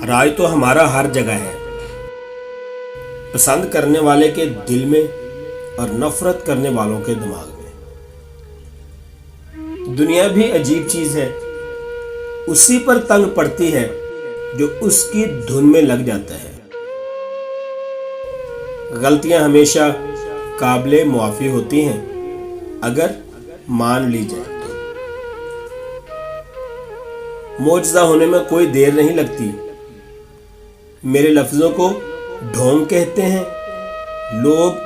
राज तो हमारा हर जगह है, पसंद करने वाले के दिल में और नफरत करने वालों के दिमाग में। दुनिया भी अजीब चीज है, उसी पर तंग पड़ती है जो उसकी धुन में लग जाता है। गलतियां हमेशा काबिले मुआफी होती हैं अगर मान ली जाए तो। मौजज़ा होने में कोई देर नहीं लगती। मेरे लफ्ज़ों को ढोंग कहते हैं। लोग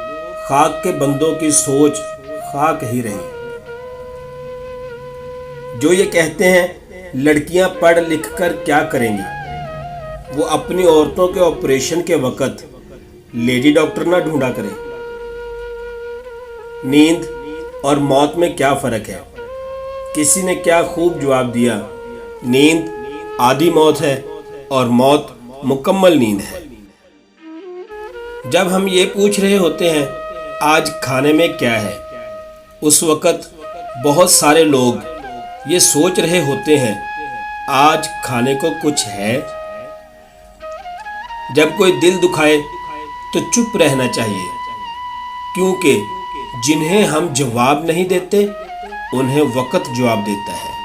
खाक के बंदों की सोच खाक ही रही। जो ये कहते हैं लड़कियां पढ़ लिख कर क्या करेंगी, वो अपनी औरतों के ऑपरेशन के वक़्त लेडी डॉक्टर ना ढूंढा करें। नींद और मौत में क्या फ़र्क है? किसी ने क्या खूब जवाब दिया, नींद आधी मौत है और मौत मुकम्मल नींद है। जब हम ये पूछ रहे होते हैं आज खाने में क्या है, उस वक़्त बहुत सारे लोग ये सोच रहे होते हैं आज खाने को कुछ है। जब कोई दिल दुखाए तो चुप रहना चाहिए, क्योंकि जिन्हें हम जवाब नहीं देते उन्हें वक़्त जवाब देता है।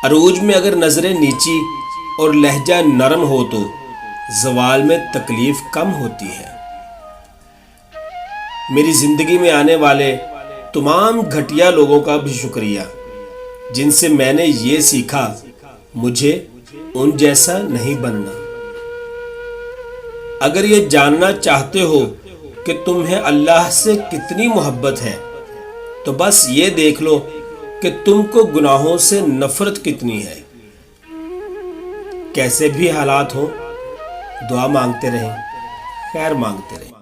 अरूज में अगर नज़रें नीची और लहजा नरम हो तो ज़वाल में तकलीफ कम होती है। मेरी ज़िंदगी में आने वाले तमाम घटिया लोगों का भी शुक्रिया, जिनसे मैंने ये सीखा मुझे उन जैसा नहीं बनना। अगर ये जानना चाहते हो कि तुम्हें अल्लाह से कितनी मोहब्बत है, तो बस ये देख लो कि तुमको गुनाहों से नफरत कितनी है। कैसे भी हालात हो, दुआ मांगते रहें, खैर मांगते रहें।